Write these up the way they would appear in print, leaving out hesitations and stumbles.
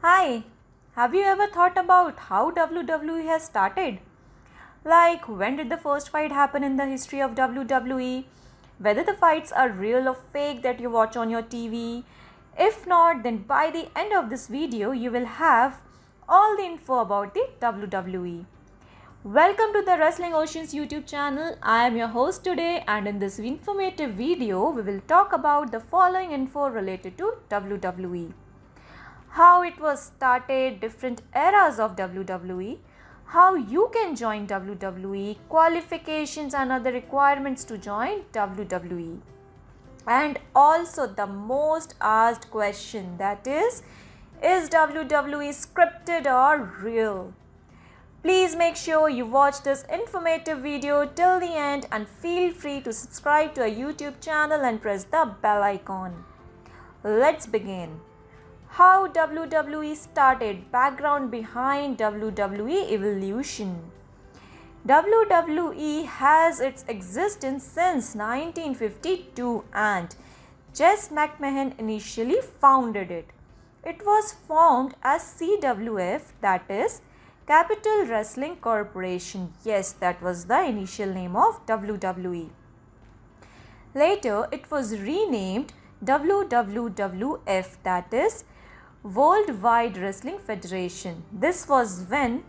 Hi, have you ever thought about how WWE has started? Like, when did the first fight happen in the history of WWE? Whether the fights are real or fake that you watch on your TV? If not, then by the end of this video, you will have all the info about the WWE. Welcome to the Wrestling Oceans YouTube channel. I am your host today, and in this informative video, we will talk about the following info related to WWE: how it was started, different eras of WWE, how you can join WWE, qualifications and other requirements to join WWE, and also the most asked question, that is WWE scripted or real? Please make sure you watch this informative video till the end and feel free to subscribe to our YouTube channel and press the bell icon. Let's begin. How WWE started, background behind WWE evolution. WWE has its existence since 1952 and Jess McMahon initially founded it. It was formed as CWF, that is Capital Wrestling Corporation. Yes, that was the initial name of WWE. Later, it was renamed WWWF, that is Worldwide Wrestling Federation. This was when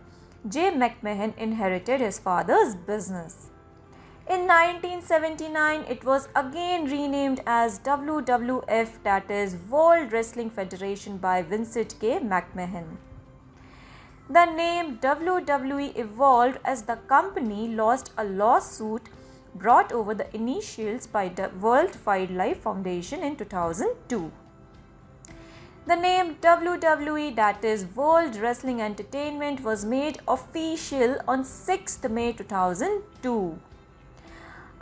Jay McMahon inherited his father's business. In 1979, it was again renamed as WWF, that is World Wrestling Federation, by Vincent K. McMahon. The name WWE evolved as the company lost a lawsuit brought over the initials by the World Wildlife Foundation in 2002. The name WWE, that is World Wrestling Entertainment, was made official on 6th May 2002.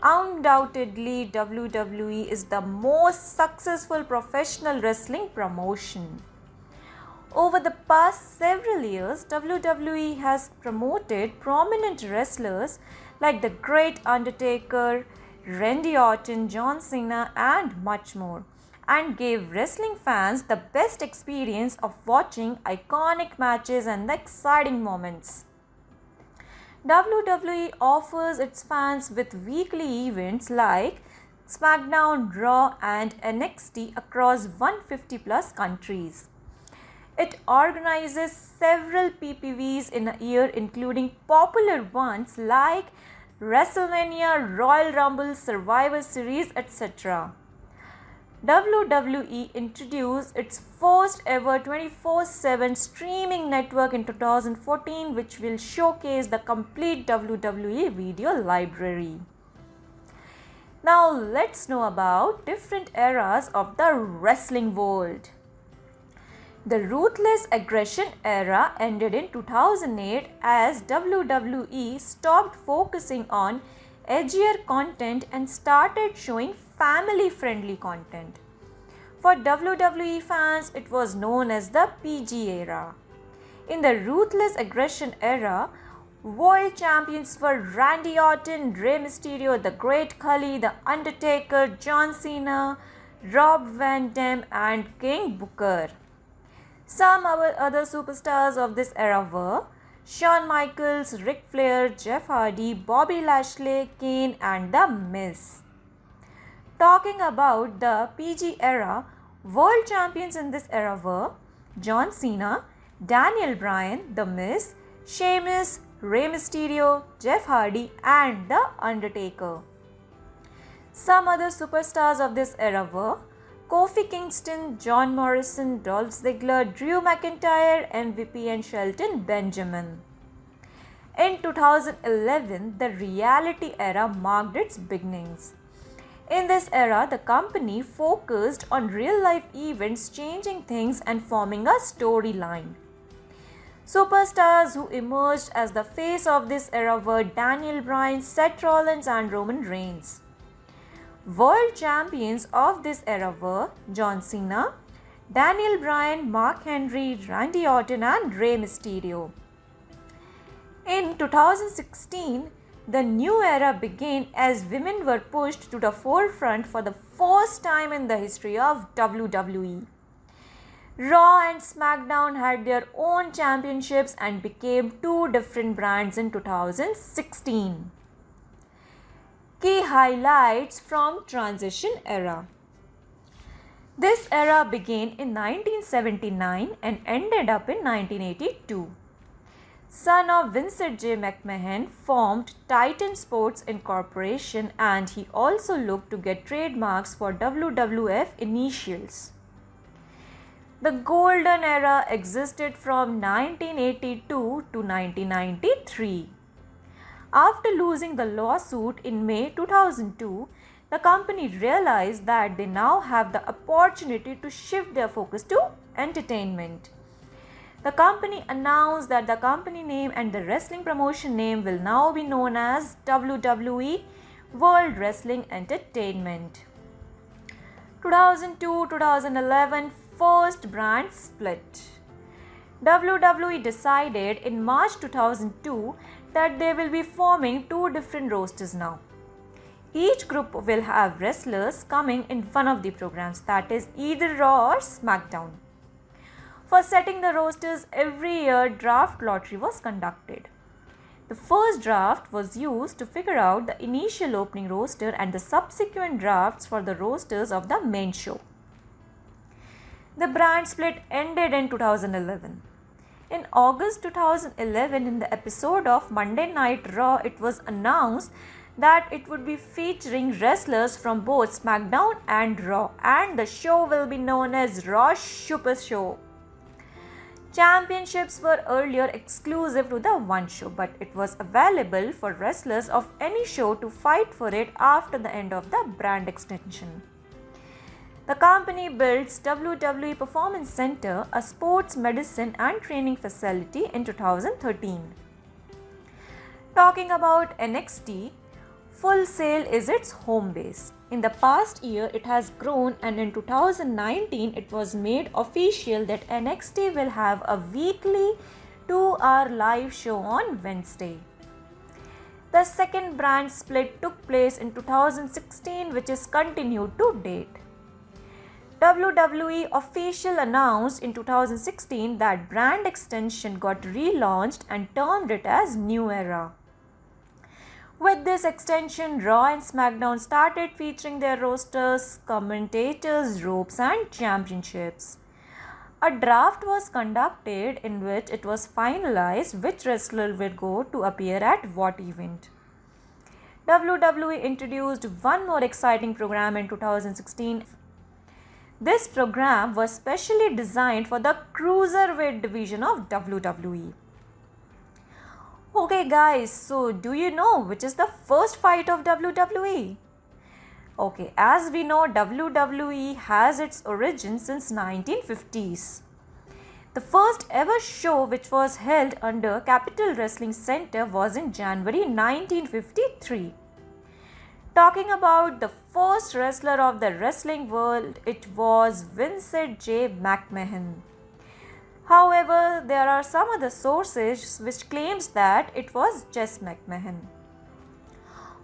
Undoubtedly, WWE is the most successful professional wrestling promotion. Over the past several years, WWE has promoted prominent wrestlers like The Great Undertaker, Randy Orton, John Cena, and much more, and gave wrestling fans the best experience of watching iconic matches and the exciting moments. WWE offers its fans with weekly events like SmackDown, Raw, and NXT across 150 plus countries. It organizes several PPVs in a year, including popular ones like WrestleMania, Royal Rumble, Survivor Series, etc. WWE introduced its first ever 24/7 streaming network in 2014, which will showcase the complete WWE video library. Now let's know about different eras of the wrestling world. The Ruthless Aggression era ended in 2008 as WWE stopped focusing on edgier content and started showing family-friendly content. For WWE fans, it was known as the PG era. In the Ruthless Aggression era, world champions were Randy Orton, Rey Mysterio, The Great Khali, The Undertaker, John Cena, Rob Van Dam, and King Booker. Some other superstars of this era were Shawn Michaels, Ric Flair, Jeff Hardy, Bobby Lashley, Kane, and The Miz. Talking about the PG era, world champions in this era were John Cena, Daniel Bryan, The Miz, Sheamus, Rey Mysterio, Jeff Hardy, and The Undertaker. Some other superstars of this era were Kofi Kingston, John Morrison, Dolph Ziggler, Drew McIntyre, MVP, and Shelton Benjamin. In 2011, the reality era marked its beginnings. In this era, the company focused on real-life events, changing things and forming a storyline. Superstars who emerged as the face of this era were Daniel Bryan, Seth Rollins, and Roman Reigns. World champions of this era were John Cena, Daniel Bryan, Mark Henry, Randy Orton, and Rey Mysterio. In 2016, the new era began as women were pushed to the forefront for the first time in the history of WWE. Raw and SmackDown had their own championships and became two different brands in 2016. Key highlights from transition era. This era began in 1979 and ended up in 1982. Son of Vincent J. McMahon, formed Titan Sports Incorporation, and he also looked to get trademarks for WWF initials. The golden era existed from 1982 to 1993. After losing the lawsuit in May 2002, the company realized that they now have the opportunity to shift their focus to entertainment. The company announced that the company name and the wrestling promotion name will now be known as WWE World Wrestling Entertainment. 2002-2011 First brand split. WWE decided in March 2002 that they will be forming two different rosters now. Each group will have wrestlers coming in one of the programs, that is either Raw or SmackDown. For setting the rosters, every year draft lottery was conducted. The first draft was used to figure out the initial opening roster and the subsequent drafts for the rosters of the main show. The brand split ended in 2011. In August 2011, in the episode of Monday Night Raw, it was announced that it would be featuring wrestlers from both SmackDown and Raw, and the show will be known as Raw Super Show. Championships were earlier exclusive to the one show, but it was available for wrestlers of any show to fight for it after the end of the brand extension. The company built WWE Performance Center, a sports medicine and training facility, in 2013. Talking about NXT, Full Sail is its home base. In the past year, it has grown, and in 2019, it was made official that NXT will have a weekly 2-hour live show on Wednesday. The second brand split took place in 2016, which is continued to date. WWE officially announced in 2016 that brand extension got relaunched and termed it as New Era. With this extension, Raw and SmackDown started featuring their rosters, commentators, ropes, and championships. A draft was conducted in which it was finalized which wrestler will go to appear at what event. WWE introduced one more exciting program in 2016. This program was specially designed for the cruiserweight division of WWE. Okay guys, so do you know which is the first fight of WWE? Okay, as we know, WWE has its origin since 1950s. The first ever show which was held under Capitol Wrestling Center was in January 1953. Talking about the first wrestler of the wrestling world, it was Vincent J. McMahon. However, there are some other sources which claims that it was Jess McMahon.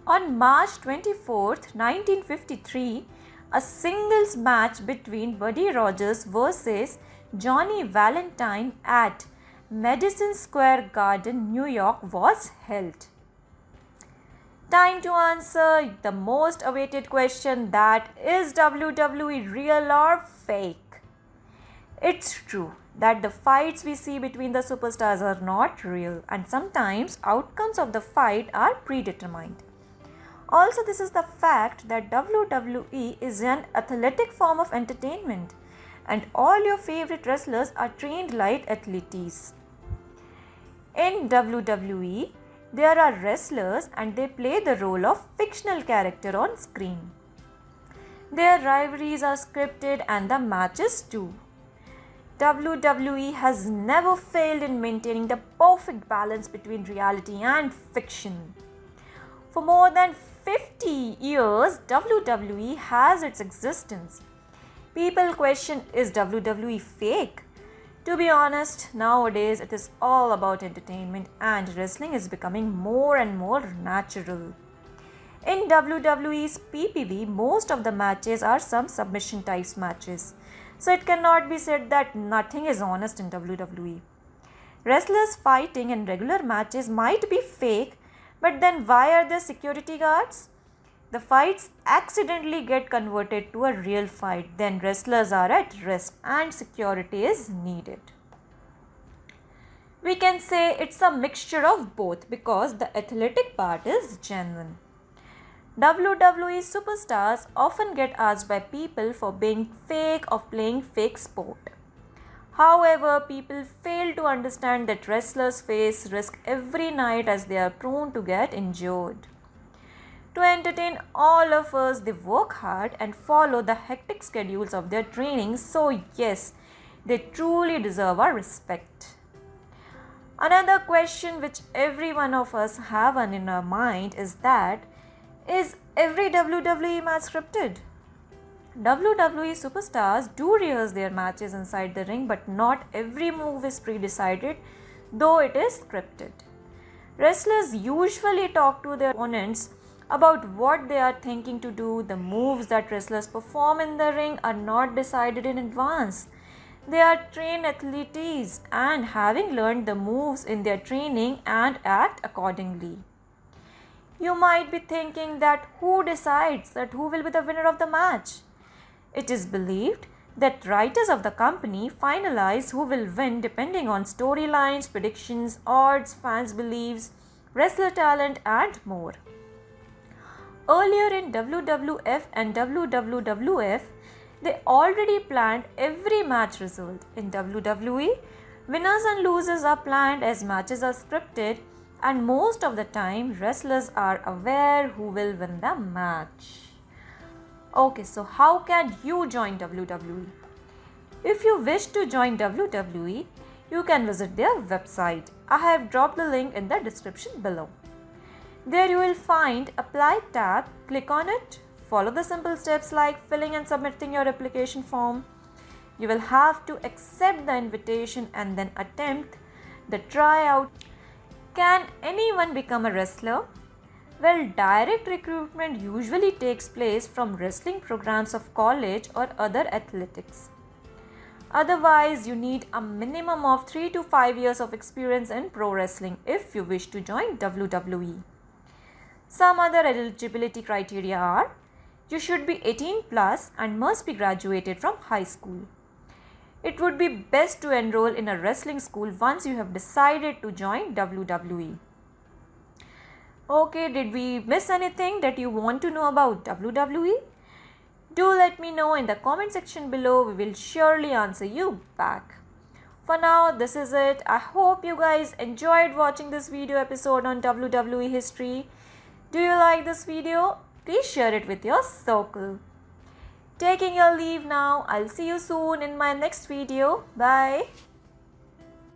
On March 24, 1953, a singles match between Buddy Rogers versus Johnny Valentine at Madison Square Garden, New York was held. Time to answer the most awaited question, that is WWE real or fake? It's true that the fights we see between the superstars are not real, and sometimes outcomes of the fight are predetermined. Also, this is the fact that WWE is an athletic form of entertainment, and all your favorite wrestlers are trained like athletes. In WWE, there are wrestlers and they play the role of fictional character on screen. Their rivalries are scripted and the matches too. WWE has never failed in maintaining the perfect balance between reality and fiction. For more than 50 years, WWE has its existence. People question, is WWE fake? To be honest, nowadays it is all about entertainment and wrestling is becoming more and more natural. In WWE's PPV, most of the matches are some submission types matches. So it cannot be said that nothing is honest in WWE. Wrestlers fighting in regular matches might be fake, but then why are there security guards? The fights accidentally get converted to a real fight, then wrestlers are at risk and security is needed. We can say it's a mixture of both because the athletic part is genuine. WWE superstars often get asked by people for being fake or playing fake sport. However, people fail to understand that wrestlers face risk every night as they are prone to get injured. To entertain all of us, they work hard and follow the hectic schedules of their training, so yes, they truly deserve our respect. Another question which every one of us have in our mind is that, is every WWE match scripted? WWE superstars do rehearse their matches inside the ring, but not every move is pre-decided, though it is scripted. Wrestlers usually talk to their opponents about what they are thinking to do. The moves that wrestlers perform in the ring are not decided in advance. They are trained athletes and having learned the moves in their training and act accordingly. You might be thinking that who decides that who will be the winner of the match? It is believed that writers of the company finalize who will win depending on storylines, predictions, odds, fans' beliefs, wrestler talent, and more. Earlier in WWF and WWF, they already planned every match result. In WWE, winners and losers are planned as matches are scripted, and most of the time wrestlers are aware who will win the match. Okay, so how can you join WWE? If you wish to join WWE, you can visit their website. I have dropped the link in the description below. There you will find Apply tab, click on it, follow the simple steps like filling and submitting your application form. You will have to accept the invitation and then attempt the tryout. Can anyone become a wrestler? Well, direct recruitment usually takes place from wrestling programs of college or other athletics. Otherwise, you need a minimum of 3 to 5 years of experience in pro wrestling if you wish to join WWE. Some other eligibility criteria are: you should be 18 plus and must be graduated from high school. It would be best to enroll in a wrestling school once you have decided to join WWE. Okay, did we miss anything that you want to know about WWE? Do let me know in the comment section below. We will surely answer you back. For now, this is it. I hope you guys enjoyed watching this video episode on WWE history. Do you like this video? Please share it with your circle. Taking your leave now. I'll see you soon in my next video. Bye.